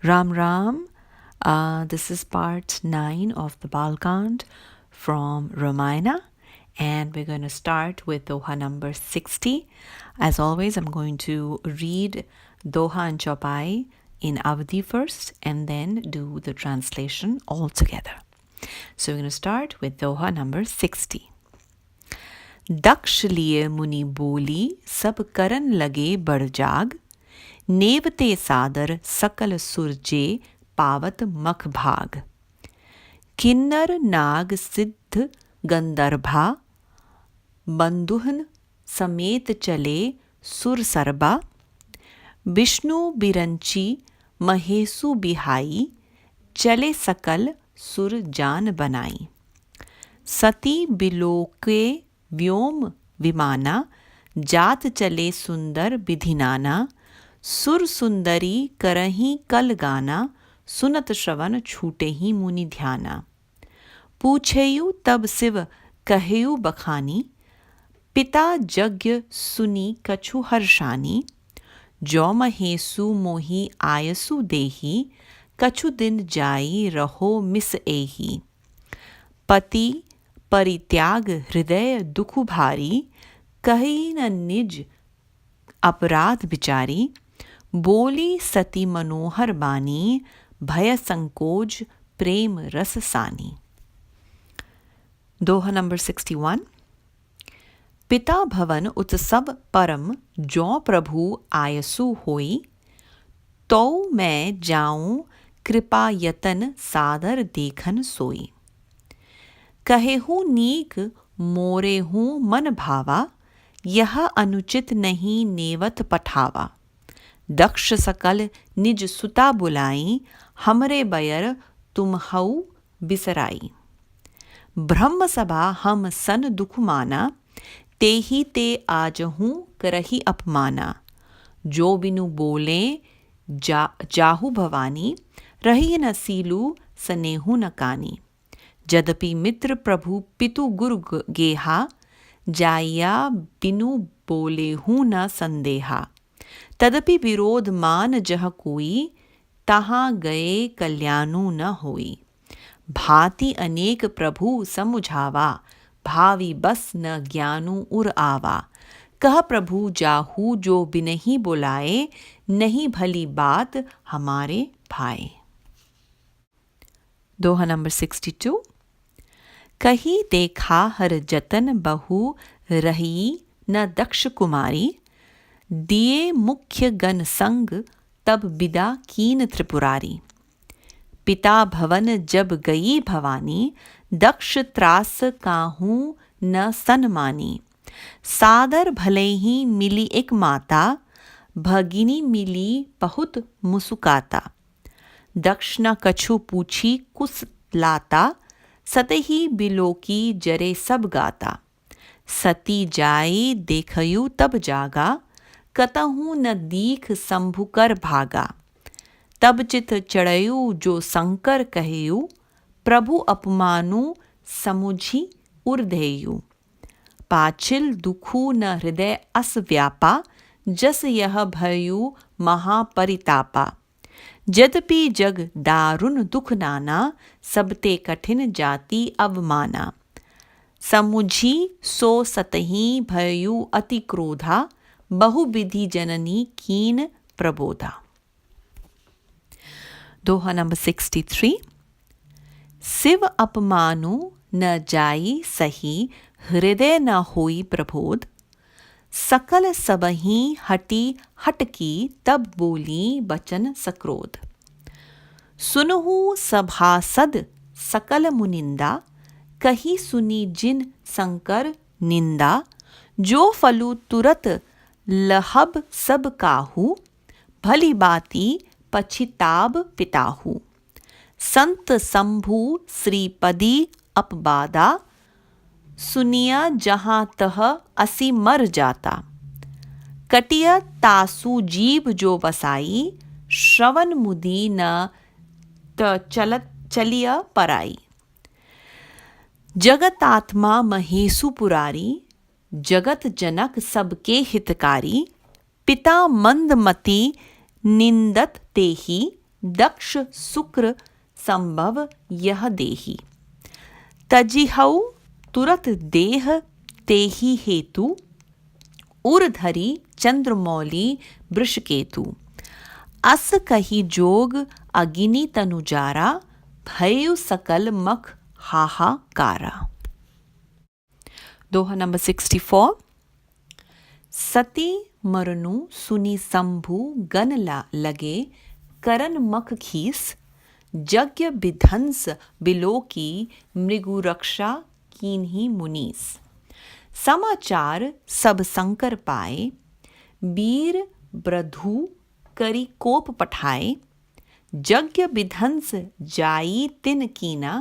Ram Ram. This is part 9 of the Bal Kand from Ramayana, and we're going to start with Doha number 60. As always, I'm going to read Doha and Chaupai in Avadi first and then do the translation all together. So we're going to start with Doha number 60. दक्ष लिए मुनि बोली सब करन लगे बढ़ जाग नेवते सादर सकल सुरजे पावत मख भाग किन्नर नाग सिद्ध गंधर्भा बंधुहन समेत चले सुर सरबा विष्णु बिरंची महेशु बिहाई चले सकल सुर जान बनाई सती बिलोके व्योम विमाना जात चले सुंदर विधिनाना सुर सुंदरी करही कल गाना सुनत श्रवण छूटे ही मुनि ध्याना पूछेयु तब शिव कहेयु बखानी पिता यज्ञ सुनी कछु हर्षानी जो महेशु मोहि आयसु देही कछु दिन जाई रहो मिस एही पति परित्याग हृदय दुख भारी कही न निज अपराध बिचारी बोली सती मनोहर बानी भय संकोच प्रेम रस सानी. दोहा नंबर 61. पिता भवन उत्सव परम जो प्रभु आयसु होई तो मैं जाऊं कृपा यतन सादर देखन सोई कहेहूँ नीक मोरे हूँ मन भावा यह अनुचित नहीं नेवत पठावा दक्ष सकल निज सुता बुलाई हमरे बयर तुम हऊ बिसराई ब्रह्म सभा हम सन दुख माना ते ही ते आज हूँ करही अपमाना जो बिनु बोले जाहु भवानी रही न सीलू सनेहु न कानी यद्यपि मित्र प्रभु पितु गुरु गेहा जाया बिनु बोले हूँ न संदेहा तदपि विरोध मान जह कोई तहाँ गए कल्याणु न होई भांति अनेक प्रभु समुझावा भावी बस न ज्ञानु उर आवा कह प्रभु जाहू जो बिनहि बुलाए नहीं भली बात हमारे भाए. दोहा नंबर 62. कही देखा हर जतन बहु रही न दक्ष कुमारी दिए मुख्य गण संग तब बिदा कीन त्रिपुरारी पिता भवन जब गई भवानी दक्ष त्रास काहू न सनमानी सादर भले ही मिली एक माता भगिनी मिली बहुत मुसुकाता दक्ष न कछु पूछी कुस लाता सतही बिलोकी जरे सब गाता सती जाई देखयु तब जागा कतहु न दीख शंभु कर भागा तब चित चढ़यु जो शंकर कहयु प्रभु अपमानु समुझी उर्धेयु पाछिल दुखु न हृदय अस व्यापा जस यह भयु महापरितापा यद्यपि जग दारुण दुख नाना सबते कठिन जाति अवमाना समुझी सो सतही भयु अति क्रोधा बहुविधि जननी कीन प्रबोधा. दोहा नंबर 63. शिव अपमानु न जाई सही हृदय न होई प्रबोध सकल सबही हटी हटकी तब बोली बचन सक्रोध सुनहु सभासद सकल मुनिंदा कही सुनी जिन शंकर निंदा जो फलु तुरत लहब सब काहू भली बाती पछिताब पिताहू संत शंभु श्रीपदी अपबादा सुनिया जहाँ तह असी मर जाता कटिया तासु जीव जो बसाई श्रवण मुदी न त चलत चलिया पराई जगत आत्मा महेशु पुरारी जगत जनक सबके हितकारी पिता मंदमति निंदत तेहि दक्ष शुक्र संभव यह देही। तजिहऊ तुरत देह तेहि हेतु, उर्धरी चंद्रमौली वृषकेतु। अस कही जोग अगिनी तनुजारा, भयु सकल मख हाहाकारा। दोहा नंबर 64। सती मरनु सुनी शंभु गन लगे, करन मख खीस। यज्ञ विध्वंस बिलोकी, मृगु रक्षा कीन्ही मुनीस। समाचार सब शंकर पाए, वीर ब्रधु करी कोप पठाए। यज्ञ विध्वंस जाई तिन कीना,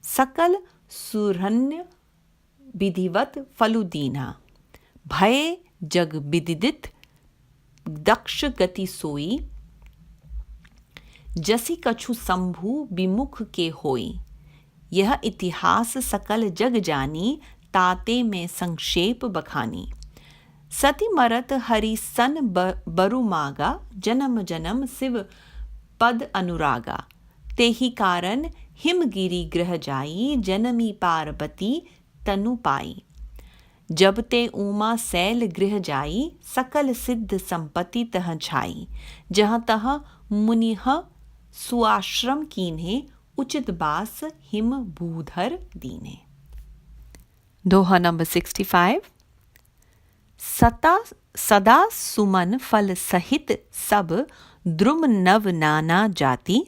सकल सुरन्य विधिवत फलु दीना। भय जग विदित दक्ष गति सोई, जसी कछु शंभु विमुख के होई। यह इतिहास सकल जग जानी, ताते में संक्षेप बखानी। सती मरत हरि सन बरु मागा, जन्म जन्म शिव पद अनुरागा। तेहि कारण हिमगिरि ग्रह जाई, जनमी पार्वती तनु पाई। जब ते उमा शैल गृह जाई, सकल सिद्ध संपत्ति तह छाई। जहाँ तह मुनिह सुआश्रम कीन्हे, उचित बास हिम भूधर दीने। दोहा नंबर 65। सदा सुमन फल सहित सब, द्रुम नव नाना जाति।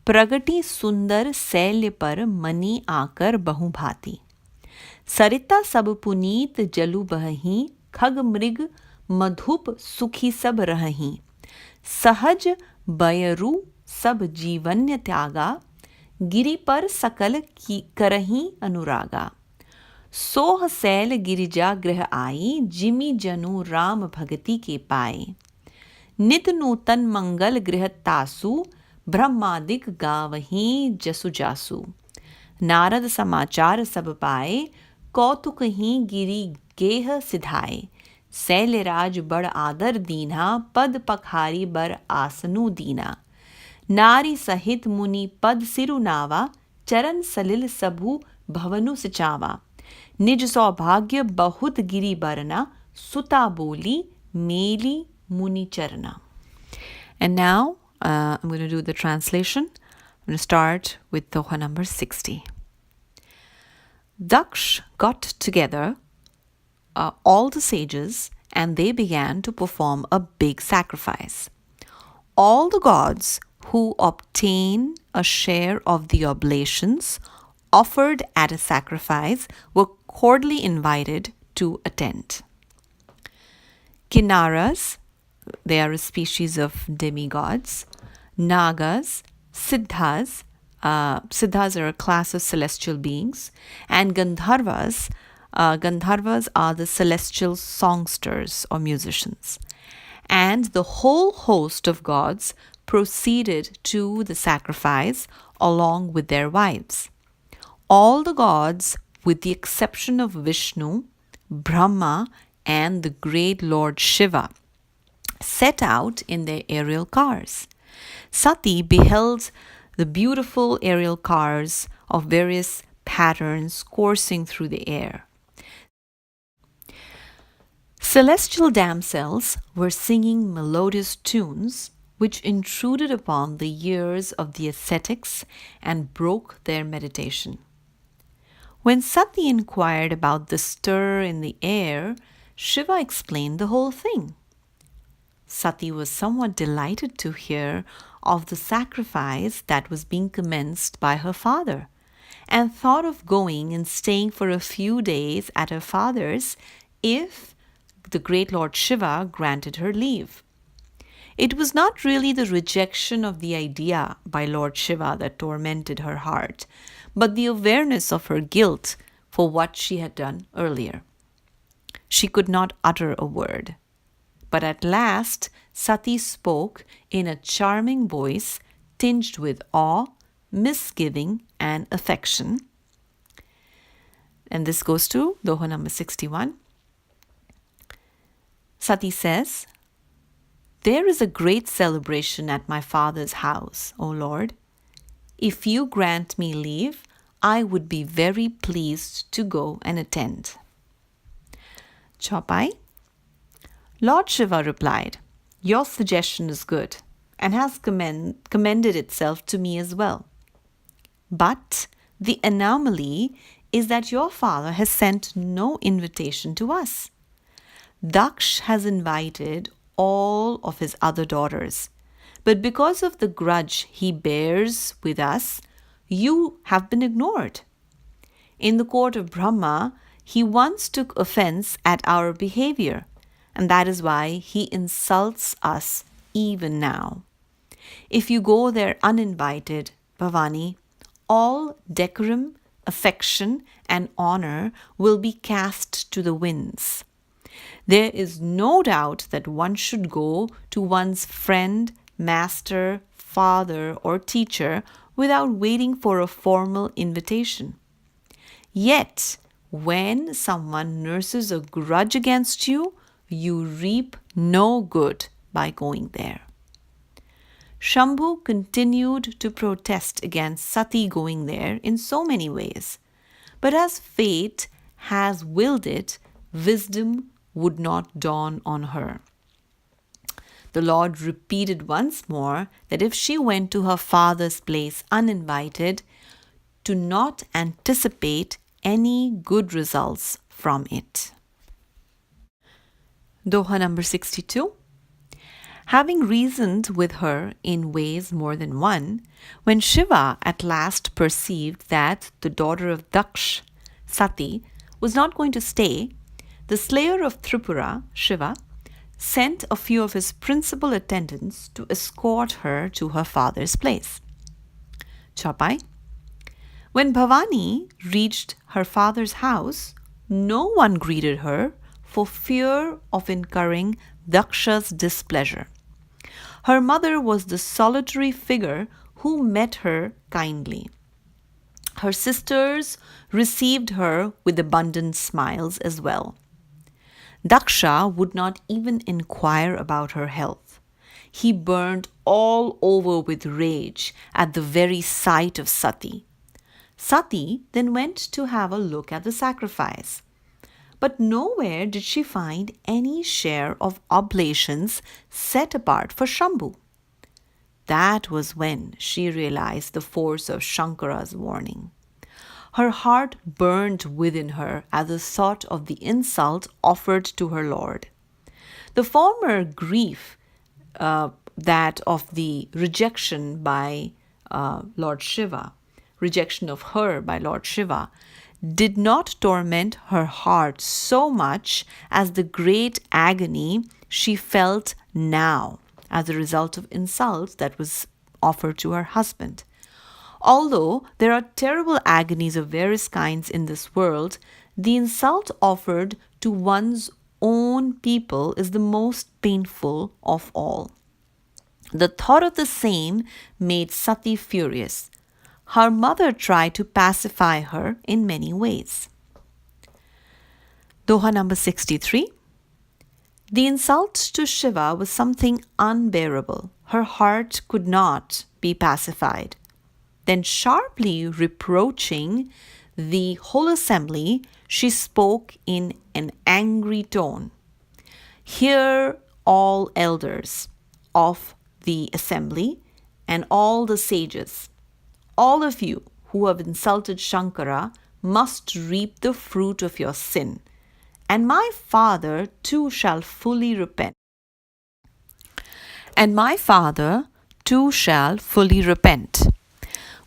प्रगति सुंदर शैल्य पर, मनी आकर बहुभांति। सरिता सब पुनीत जलु बहहीं, खग मृग मधुप सुखी सब रहहीं। सहज बयरु सब जीवन्य त्यागा, गिरि पर सकल की करहीं अनुरागा। सोह शैल गिरिजा गृह आई, जिमि जनु राम भगति के पाए। नित नूतन मंगल गृह तासु, ब्रह्मादिक गावहीं जसु जासु। नारद समाचार सब पाए, कौतुक ही गिरी गेह सिधाए। शैलराज बड़ आदर दीना, पद पखारी बर आसनु दीना। नारी सहित मुनि पद सिरु नावा, चरण सलिल सबु भवनु सिचावा। निज सौभाग्य बहुत गिरी बरना, सुता बोली मेली मुनि चरना। And now I'm going to do the translation. I'm going to start with Doha number 60. Daksh got together all the sages and they began to perform a big sacrifice. All the gods who obtain a share of the oblations offered at a sacrifice were cordially invited to attend. Kinnaras, they are a species of demigods. Nagas, Siddhas, Siddhas are a class of celestial beings. And Gandharvas, Gandharvas are the celestial songsters or musicians. And the whole host of gods proceeded to the sacrifice along with their wives. All the gods, with the exception of Vishnu, Brahma, and the great Lord Shiva, set out in their aerial cars. Sati beheld the beautiful aerial cars of various patterns coursing through the air. Celestial damsels were singing melodious tunes which intruded upon the ears of the ascetics and broke their meditation. When Sati inquired about the stir in the air, Shiva explained the whole thing. Sati was somewhat delighted to hear of the sacrifice that was being commenced by her father, and thought of going and staying for a few days at her father's if the great Lord Shiva granted her leave. It was not really the rejection of the idea by Lord Shiva that tormented her heart, but the awareness of her guilt for what she had done earlier. She could not utter a word. But at last, Sati spoke in a charming voice tinged with awe, misgiving, and affection. And this goes to Doha number 61. Sati says, There is a great celebration at my father's house, O Lord. If you grant me leave, I would be very pleased to go and attend. Chaupai. Lord Shiva replied, Your suggestion is good and has commended itself to me as well. But the anomaly is that your father has sent no invitation to us. Daksh has invited all of his other daughters, but because of the grudge he bears with us, you have been ignored. In the court of Brahma, he once took offense at our behavior, and that is why he insults us even now. If you go there uninvited, Bhavani, all decorum, affection, and honor will be cast to the winds. There is no doubt that one should go to one's friend, master, father, or teacher without waiting for a formal invitation. Yet, when someone nurses a grudge against you, you reap no good by going there. Shambhu continued to protest against Sati going there in so many ways. But as fate has willed it, wisdom would not dawn on her. The Lord repeated once more that if she went to her father's place uninvited, to not anticipate any good results from it. Doha number 62. Having reasoned with her in ways more than one, when Shiva at last perceived that the daughter of Daksh, Sati, was not going to stay, the slayer of Tripura, Shiva, sent a few of his principal attendants to escort her to her father's place. Chaupai. When Bhavani reached her father's house, no one greeted her for fear of incurring Daksha's displeasure. Her mother was the solitary figure who met her kindly. Her sisters received her with abundant smiles as well. Daksha would not even inquire about her health. He burned all over with rage at the very sight of Sati. Sati then went to have a look at the sacrifice. But nowhere did she find any share of oblations set apart for Shambhu. That was when she realized the force of Shankara's warning. Her heart burned within her at the thought of the insult offered to her Lord. The former grief, that of the rejection by Lord Shiva, rejection of her by Lord Shiva, did not torment her heart so much as the great agony she felt now as a result of insults that was offered to her husband. Although there are terrible agonies of various kinds in this world, the insult offered to one's own people is the most painful of all. The thought of the same made Sati furious. Her mother tried to pacify her in many ways. Doha number 63. The insult to Shiva was something unbearable. Her heart could not be pacified. Then sharply reproaching the whole assembly, she spoke in an angry tone. Hear all elders of the assembly and all the sages. All of you who have insulted Shankara must reap the fruit of your sin, and my father too shall fully repent. And my father too shall fully repent.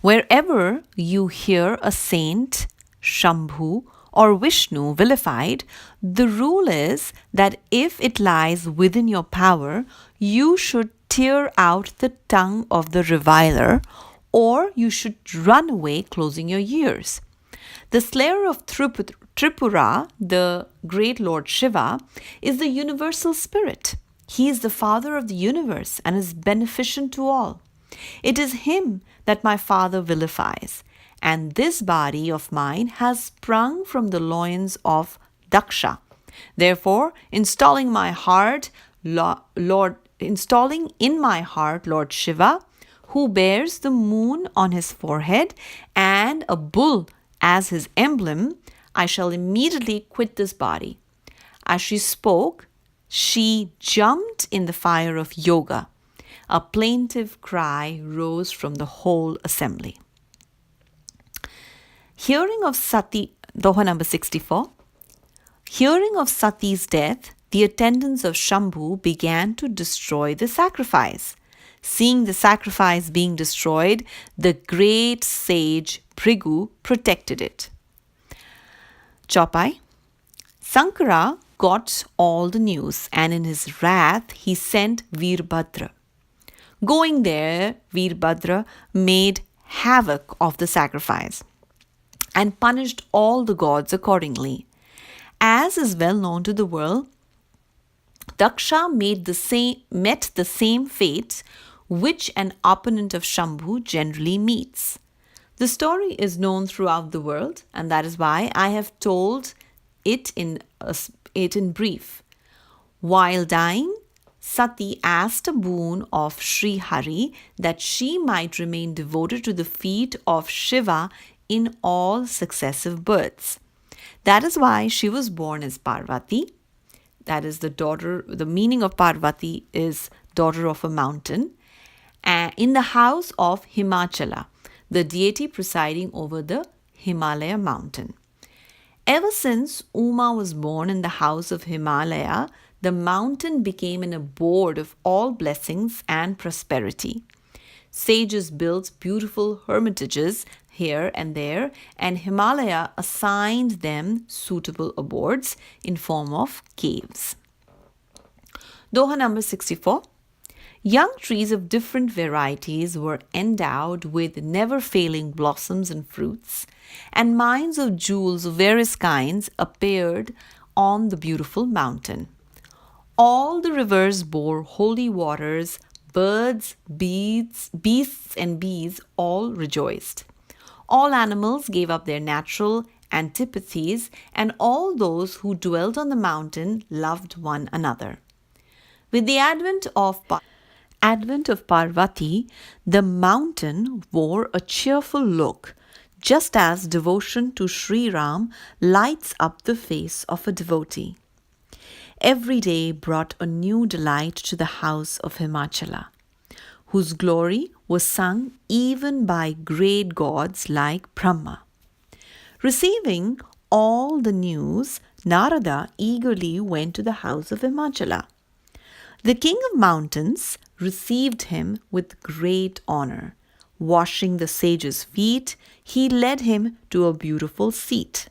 Wherever you hear a saint, Shambhu, or Vishnu vilified, the rule is that if it lies within your power, you should tear out the tongue of the reviler, or you should run away closing your ears. The slayer of Tripura, the great Lord Shiva, is the universal spirit. He is the father of the universe and is beneficent to all. It is him that my father vilifies, and this body of mine has sprung from the loins of Daksha. Therefore, installing my heart, Lord installing in my heart Lord Shiva, who bears the moon on his forehead and a bull as his emblem, I shall immediately quit this body. As she spoke, she jumped in the fire of yoga. A plaintive cry rose from the whole assembly. Hearing of Sati, Doha number 64. Hearing of Sati's death, the attendants of Shambhu began to destroy the sacrifice. Seeing the sacrifice being destroyed, the great sage Bhrigu protected it. Chopai. Sankara got all the news, and in his wrath he sent Veerbhadra. Going there, Veerbhadra made havoc of the sacrifice and punished all the gods accordingly. As is well known to the world, Daksha met the same fate which an opponent of Shambhu generally meets. The story is known throughout the world, and that is why I have told it in brief. While dying, Sati asked a boon of Sri Hari that she might remain devoted to the feet of Shiva in all successive births. That is why she was born as Parvati. That is the meaning of Parvati is daughter of a mountain, in the house of Himachala, the deity presiding over the Himalaya mountain. Ever since Uma was born in the house of Himalaya, the mountain became an abode of all blessings and prosperity. Sages built beautiful hermitages here and there, and Himalaya assigned them suitable abodes in form of caves. Doha number 64. Young trees of different varieties were endowed with never-failing blossoms and fruits, and mines of jewels of various kinds appeared on the beautiful mountain. All the rivers bore holy waters, birds, beasts and bees all rejoiced. All animals gave up their natural antipathies, and all those who dwelt on the mountain loved one another. With the advent of Parvati, the mountain wore a cheerful look, just as devotion to Sri Ram lights up the face of a devotee. Every day brought a new delight to the house of Himachala, whose glory was sung even by great gods like Brahma. Receiving all the news, Narada eagerly went to the house of Himachala. The king of mountains received him with great honor. Washing the sage's feet, he led him to a beautiful seat.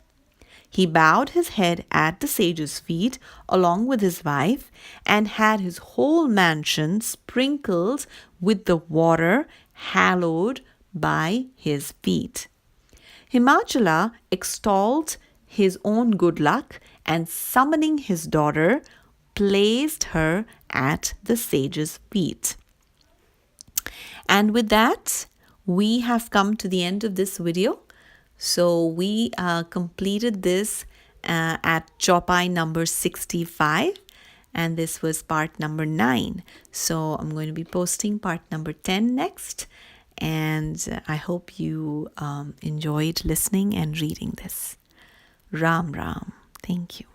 He bowed his head at the sage's feet along with his wife and had his whole mansion sprinkled with the water hallowed by his feet. Himachala extolled his own good luck and, summoning his daughter, placed her at the sage's feet. And with that, we have come to the end of this video. So we completed this at Chopai number 65, and this was part number 9. So I'm going to be posting part number 10 next, and I hope you enjoyed listening and reading this. Ram Ram. Thank you.